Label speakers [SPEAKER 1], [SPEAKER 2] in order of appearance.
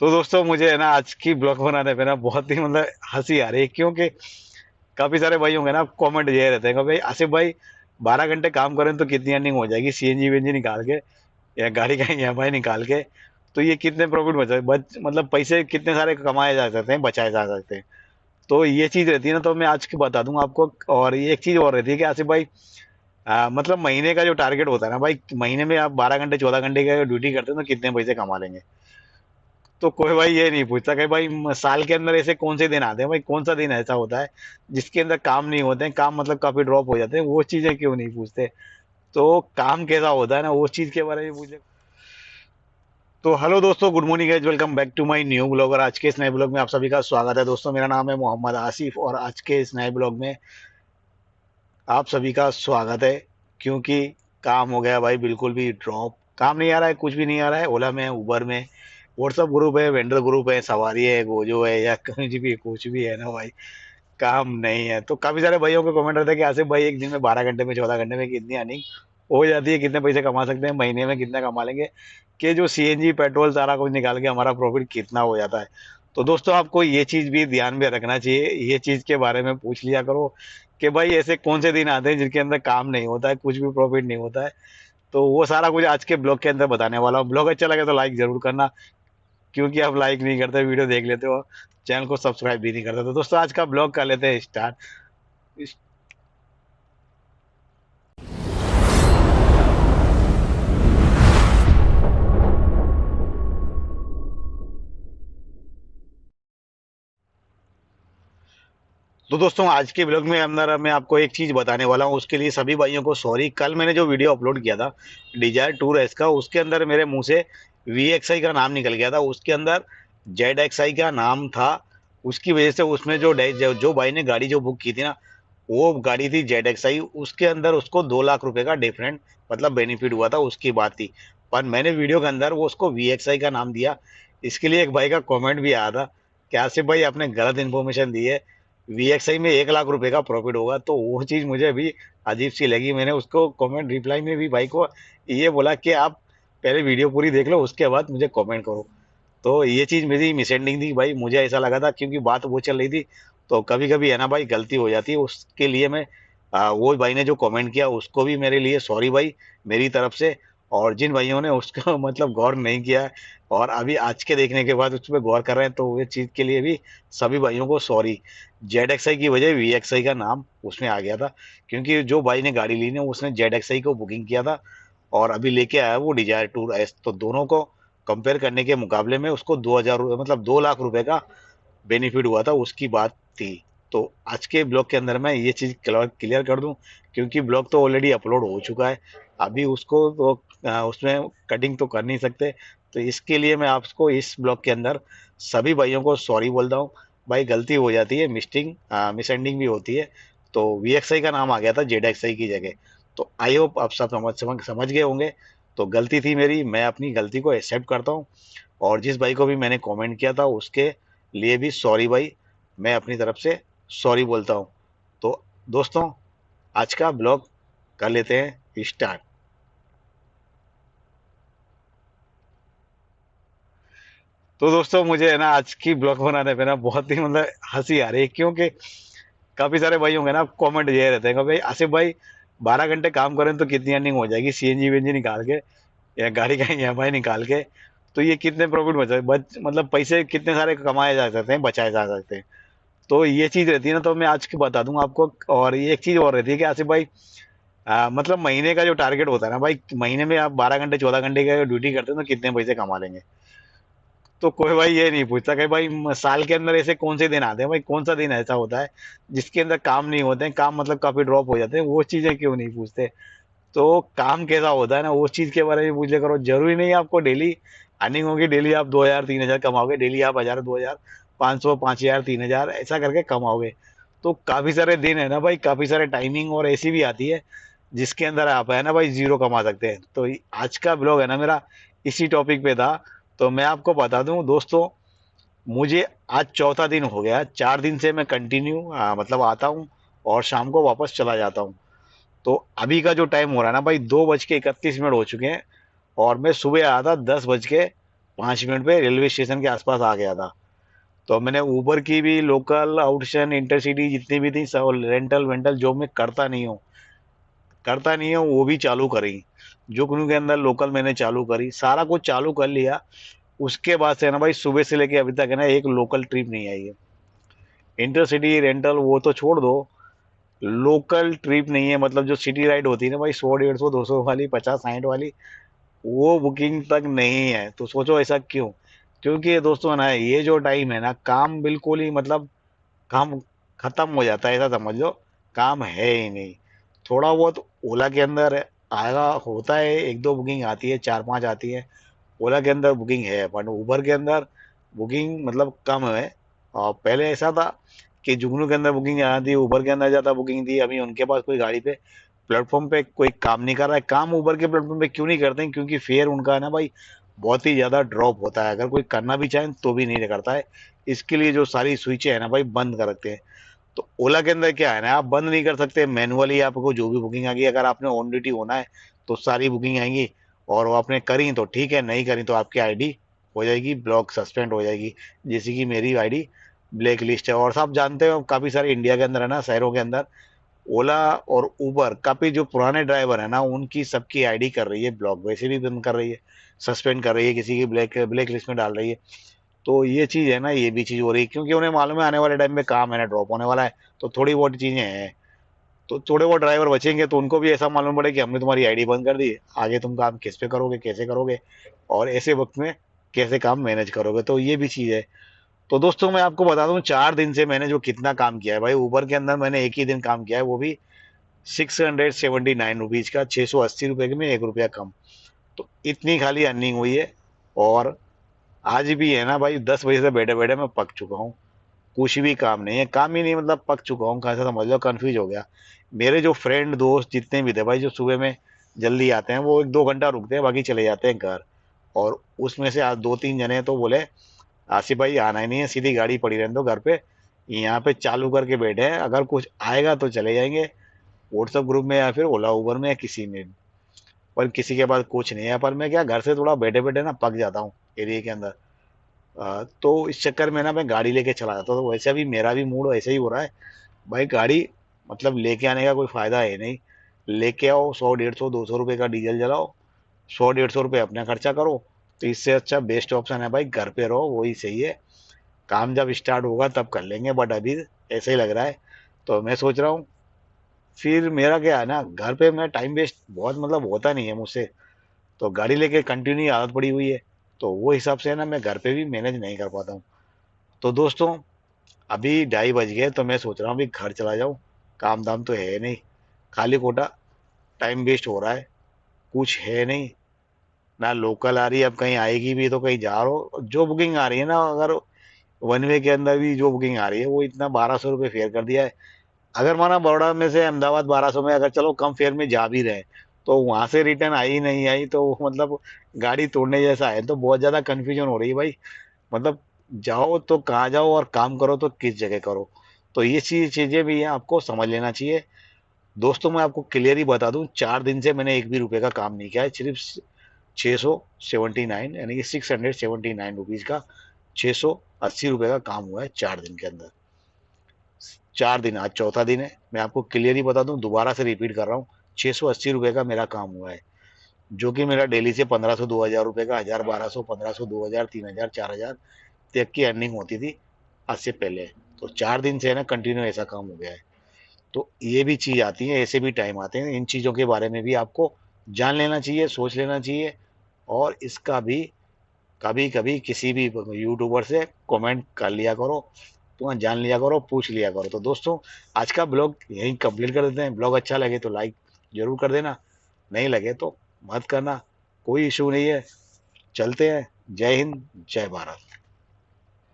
[SPEAKER 1] तो दोस्तों मुझे है ना आज की ब्लॉग बनाने पे ना बहुत ही मतलब हंसी आ रही है, क्योंकि काफी सारे भाई होंगे ना, कमेंट ये रहते हैं कि भाई आसिफ भाई 12 घंटे काम करें तो कितनी अर्निंग हो जाएगी सीएनजी वीएनजी निकाल के या गाड़ी का ईएमआई निकाल के। तो ये कितने प्रॉफिट मतलब पैसे कितने सारे कमाए जा सकते हैं, बचाए जा सकते हैं। तो ये चीज रहती है ना, तो मैं आज की बता दूंगा आपको। और ये एक चीज और रहती है कि आसिफ भाई मतलब महीने का जो टारगेट होता है ना भाई, महीने में आप 12 घंटे 14 घंटे का ड्यूटी करते हैं तो कितने पैसे कमा लेंगे। तो कोई भाई ये नहीं पूछता कि भाई साल के अंदर ऐसे कौन से दिन आते हैं, भाई कौन सा दिन ऐसा होता है जिसके अंदर काम नहीं होते हैं, काम मतलब काफी ड्रॉप हो जाते हैं, वो चीजें क्यों नहीं पूछते। तो काम कैसा होता है ना, वो चीज के बारे में पूछे। तो हेलो दोस्तों, good morning guys, welcome back to my new blog. और आज के इस नए ब्लॉग में आप सभी का स्वागत है। दोस्तों मेरा नाम है मोहम्मद आसिफ और आज के इस नए ब्लॉग में आप सभी का स्वागत है। क्योंकि काम हो गया भाई बिल्कुल भी ड्रॉप, काम नहीं आ रहा है, कुछ भी नहीं आ रहा है। ओला में, उबर में, व्हाट्सअप ग्रुप है, वेंडर ग्रुप है, सवारी है, गोजो है या कुछ भी है ना भाई, काम नहीं है। तो काफी सारे भाइयों को कमेंट रहता है कि आसिफ भाई एक दिन में 12 घंटे में 14 घंटे में कितनी अर्निंग हो जाती है, कितने पैसे कमा सकते हैं, महीने में कितना कमा लेंगे, कि जो सीएनजी पेट्रोल सारा कुछ निकाल के हमारा प्रॉफिट कितना हो जाता है। तो दोस्तों आपको ये चीज भी ध्यान में रखना चाहिए, ये चीज के बारे में पूछ लिया करो कि भाई ऐसे कौन से दिन आते हैं जिनके अंदर काम नहीं होता है, कुछ भी प्रॉफिट नहीं होता है। तो वो सारा कुछ आज के ब्लॉग के अंदर बताने वाला हूँ। ब्लॉग अच्छा लगे तो लाइक जरूर करना, क्योंकि आप लाइक नहीं करते, वीडियो देख लेते हो, चैनल को सब्सक्राइब भी नहीं करते। तो दोस्तों आज का ब्लॉग कर लेते हैं स्टार्ट। तो दोस्तों आज के ब्लॉग में अंदर मैं आपको एक चीज बताने वाला हूँ, उसके लिए सभी भाइयों को सॉरी। कल मैंने जो वीडियो अपलोड किया था डिजायर टूर एस का, उसके अंदर मेरे मुंह से वी एक्स आई का नाम निकल गया था, उसके अंदर जेड एक्स आई का नाम था। उसकी वजह से उसमें जो भाई ने गाड़ी जो बुक की थी ना, वो गाड़ी थी जेड एक्स आई, उसके अंदर उसको 2 लाख रुपए का डिफरेंट मतलब बेनिफिट हुआ था, उसकी बात थी। पर मैंने वीडियो के अंदर वो उसको वी एक्स आई का नाम दिया। इसके लिए एक भाई का कमेंट भी आया था कि आसिफ भाई आपने गलत इन्फॉर्मेशन दी है, वीएक्सआई में 1 लाख रुपए का प्रॉफिट होगा। तो वो चीज मुझे अभी अजीब सी लगी। मैंने उसको कमेंट रिप्लाई में भी भाई को ये बोला कि आप पहले वीडियो पूरी देख लो, उसके बाद मुझे कमेंट करो। तो ये चीज मेरी मिसअंडरस्टैंडिंग थी भाई, मुझे ऐसा लगा था क्योंकि बात वो चल रही थी। तो कभी कभी है ना भाई, गलती हो जाती है, उसके लिए मैं वो भाई ने जो कमेंट किया उसको भी मेरे लिए सॉरी भाई, मेरी तरफ से। और जिन भाइयों ने उसको मतलब गौर नहीं किया और अभी आज के देखने के बाद उस पर गौर कर रहे हैं, तो ये चीज के लिए भी सभी भाइयों को सॉरी। जेड एक्स आई की वजह वी एक्स आई का नाम उसमें आ गया था, क्योंकि जो भाई ने गाड़ी ली ना उसने जेड एक्स आई को बुकिंग किया था और अभी लेके आया वो डिजायर टूर एस। तो दोनों को कंपेयर करने के मुकाबले में उसको 2,000 मतलब 2 लाख रुपए का बेनिफिट हुआ था, उसकी बात थी। तो आज के ब्लॉग के अंदर मैं ये चीज क्लियर कर दूं, क्योंकि ब्लॉग तो ऑलरेडी अपलोड हो चुका है, अभी उसको तो उसमें कटिंग तो कर नहीं सकते। तो इसके लिए मैं आपको इस ब्लॉग के अंदर सभी भाइयों को सॉरी बोलता हूँ। भाई गलती हो जाती है, मिस एंडिंग भी होती है। तो वी एक्स आई का नाम आ गया था जेड एक्स आई की जगह। तो आई होप आप सब समझ गए होंगे। तो गलती थी मेरी, मैं अपनी गलती को एक्सेप्ट करता हूँ। और जिस भाई को भी मैंने कमेंट किया था उसके लिए भी सॉरी भाई, मैं अपनी तरफ से सॉरी बोलता हूँ। तो दोस्तों आज का ब्लॉग कर लेते हैं स्टार्ट। तो दोस्तों मुझे है ना आज की ब्लॉग बनाने पे ना बहुत ही मतलब हंसी आ रही है, क्योंकि काफी सारे भाई होंगे ना, कमेंट ये रहते हैं कि भाई आसिफ भाई 12 घंटे काम करें तो कितनी अर्निंग हो जाएगी सीएनजी वीएनजी निकाल के या गाड़ी का ईएमआई निकाल के। तो ये कितने प्रॉफिट मतलब पैसे कितने सारे कमाए जा सकते हैं, बचाए जा सकते हैं। तो ये चीज रहती है ना, तो मैं आज की बता दूंगा आपको। और ये एक चीज और रहती है कि आसिफ भाई मतलब महीने का जो टारगेट होता है ना भाई, महीने में आप 12 घंटे 14 घंटे का ड्यूटी करते हैं तो कितने पैसे कमा लेंगे। तो कोई भाई ये नहीं पूछता कि भाई साल के अंदर ऐसे कौन से दिन आते हैं, भाई कौन सा दिन ऐसा होता है जिसके अंदर काम नहीं होते हैं, काम मतलब काफी ड्रॉप हो जाते हैं, वो चीजें क्यों नहीं पूछते। तो काम कैसा होता है ना, वो चीज के बारे में पूछ लिया करो। जरूरी नहीं है आपको डेली अर्निंग होगी, डेली आप 2,000 3,000 कमाओगे, डेली आप 1,000 2,000 500 5,000 3,000 ऐसा करके कमाओगे। तो काफी सारे दिन है ना भाई, काफी सारे टाइमिंग और ऐसी भी आती है जिसके अंदर आप है ना भाई जीरो कमा सकते हैं। तो आज का ब्लॉग है ना मेरा इसी टॉपिक पे था। तो मैं आपको बता दूं दोस्तों, मुझे आज चौथा दिन हो गया, 4 दिन से मैं कंटिन्यू मतलब आता हूँ और शाम को वापस चला जाता हूँ। तो अभी का जो टाइम हो रहा है ना भाई, 2:31 हो चुके हैं और मैं सुबह आया था 10 बज के 5 मिनट पे रेलवे स्टेशन के आसपास आ गया था। तो मैंने उबर की भी लोकल, आउटशन, इंटरसिटी जितनी भी थी सब, रेंटल वेंटल जो मैं करता नहीं हूँ वो भी चालू करी। जुगनू के अंदर लोकल मैंने चालू करी, सारा कुछ चालू कर लिया। उसके बाद से है ना भाई, सुबह से लेके अभी तक है ना एक लोकल ट्रिप नहीं आई है। इंटरसिटी रेंटल वो तो छोड़ दो, लोकल ट्रिप नहीं है। मतलब जो सिटी राइड होती है ना भाई, 100, 150, 200 वाली, 50, 60 वाली, वो बुकिंग तक नहीं है। तो सोचो ऐसा क्यों? क्योंकि ये दोस्तों ना, ये जो टाइम है ना, काम बिल्कुल ही मतलब काम खत्म हो जाता है, ऐसा समझ लो। काम है ही नहीं। थोड़ा बहुत ओला के अंदर आएगा, होता है, एक दो बुकिंग आती है, चार पांच आती है। ओला के अंदर बुकिंग है, पर उबर के अंदर बुकिंग मतलब कम है। और पहले ऐसा था कि जुगनू के अंदर बुकिंग आती थी, उबर के अंदर ज्यादा बुकिंग थी। अभी उनके पास कोई गाड़ी पे प्लेटफॉर्म पे कोई काम नहीं कर रहा है। काम उबर के प्लेटफॉर्म पे क्यों नहीं करते हैं? क्योंकि फेयर उनका है ना भाई, बहुत ही ज्यादा ड्रॉप होता है। अगर कोई करना भी चाहे तो भी नहीं करता है। इसके लिए जो सारी स्विचें है ना भाई, बंद कर रखते हैं। तो ओला के अंदर क्या है ना, आप बंद नहीं कर सकते मैनुअली। आपको जो भी बुकिंग आ गई, अगर आपने ऑन ड्यूटी होना है तो सारी बुकिंग आएंगी। और वो आपने करी तो ठीक है, नहीं करी तो आपकी आईडी हो जाएगी ब्लॉक, सस्पेंड हो जाएगी। जैसे कि मेरी आईडी ब्लैक लिस्ट है। और सब जानते हो, काफी सारे इंडिया के अंदर है ना, शहरों के अंदर ओला और उबर काफी जो पुराने ड्राइवर है ना, उनकी सबकी आईडी कर रही है ब्लॉक, वैसे भी बंद कर रही है, सस्पेंड कर रही है, किसी की ब्लैक ब्लैक लिस्ट में डाल रही है। तो ये चीज है ना, ये भी चीज हो रही है, क्योंकि उन्हें मालूम है आने वाले टाइम में काम है ना, ड्रॉप होने वाला है। तो थोड़ी बहुत चीजें हैं। तो थोड़े बहुत ड्राइवर बचेंगे तो उनको भी ऐसा मालूम पड़े कि हमने तुम्हारी आईडी बंद कर दी, आगे तुम काम किस पे करोगे, कैसे करोगे, और ऐसे वक्त में कैसे काम मैनेज करोगे। तो ये भी चीज है। तो दोस्तों मैं आपको बता दूं, 4 दिन से मैंने जो कितना काम किया है भाई, उबर के अंदर मैंने एक ही दिन काम किया है, वो भी 679 रुपीज का, 680 रुपए में 1 रुपया कम। तो इतनी खाली अर्निंग हुई है। और आज भी है ना भाई, 10 बजे से बैठे बैठे मैं पक चुका हूँ। कुछ भी काम नहीं है, काम ही नहीं, मतलब पक चुका हूँ, कैसा समझ लो, कंफ्यूज हो गया। मेरे जो फ्रेंड दोस्त जितने भी थे भाई, जो सुबह में जल्दी आते हैं, वो 1-2 घंटा रुकते हैं, बाकी चले जाते हैं घर। और उसमें से आज 2-3 जने तो बोले, आसिफ भाई आना ही नहीं है, सीधी गाड़ी पड़ी रहने दो घर पे, यहाँ पे चालू करके बैठे हैं, अगर कुछ आएगा तो चले जाएंगे व्हाट्सएप ग्रुप में या फिर ओला उबर में या किसी में। पर किसी के पास कुछ नहीं है। पर मैं क्या, घर से थोड़ा बैठे बैठे ना पक जाता हूँ एरिया के अंदर। तो इस चक्कर में ना मैं गाड़ी लेके चला जाता हूँ। तो वैसे अभी मेरा भी मूड ऐसे ही हो रहा है भाई, गाड़ी मतलब लेके आने का कोई फायदा है नहीं। लेके आओ, 100, 150, 200 रुपए का डीजल जलाओ, 100, 150 रुपए अपना खर्चा करो। तो इससे अच्छा बेस्ट ऑप्शन है भाई, घर पे रहो, वही सही है। काम जब स्टार्ट होगा तब कर लेंगे, बट अभी ऐसे ही लग रहा है। तो मैं सोच रहा हूँ, फिर मेरा क्या है ना, घर पे मैं टाइम वेस्ट बहुत मतलब होता नहीं है मुझसे। तो गाड़ी लेके कंटिन्यू आदत पड़ी हुई है। तो वो हिसाब से है ना, मैं घर पे भी मैनेज नहीं कर पाता हूँ। तो दोस्तों, अभी 2:30 बज गए, तो मैं सोच रहा हूँ अभी घर चला जाऊँ। काम दाम तो है नहीं, खाली खोटा टाइम वेस्ट हो रहा है, कुछ है नहीं। ना लोकल आ रही है, अब कहीं आएगी भी तो कहीं जा रहा हो, जो बुकिंग आ रही है ना, अगर वन वे के अंदर भी जो बुकिंग आ रही है, वो इतना 1200 रुपये फेयर कर दिया है। अगर माना बड़ौदा में से अहमदाबाद 1200 में, अगर चलो कम फेयर में जा भी रहे, तो वहां से रिटर्न आई नहीं आई, तो वो मतलब गाड़ी तोड़ने जैसा है। तो बहुत ज्यादा कंफ्यूजन हो रही है भाई। मतलब जाओ तो कहाँ जाओ, और काम करो तो किस जगह करो। तो ये चीजें भी हैं, आपको समझ लेना चाहिए। दोस्तों मैं आपको क्लियर ही बता दूं, 4 दिन से मैंने एक भी रुपए का काम नहीं किया है। सिर्फ 679, यानी कि 679 रुपीज का 680 रुपए का काम हुआ है 4 दिन के अंदर। 4 दिन, आज चौथा दिन है। मैं आपको क्लियर ही बता दूं, दोबारा से रिपीट कर रहा हूँ, 680 रुपए का मेरा काम हुआ है। जो कि मेरा डेली से 1500, 2000 रुपए का, 1000, 1200, 1500, 2000, 3000, 4000 तक की अर्निंग होती थी आज से पहले। तो 4 दिन से है ना कंटिन्यू ऐसा काम हो गया है। तो ये भी चीज आती है, ऐसे भी टाइम आते हैं। इन चीजों के बारे में भी आपको जान लेना चाहिए, सोच लेना चाहिए। और इसका भी कभी कभी किसी भी यूट्यूबर से कमेंट कर लिया करो, तो जान लिया करो, पूछ लिया करो। तो दोस्तों, आज का ब्लॉग यहीं कंप्लीट कर देते हैं। ब्लॉग अच्छा लगे तो लाइक जरूर कर देना, नहीं लगे तो मत करना, कोई इशू नहीं है। चलते हैं। जय हिंद, जय भारत।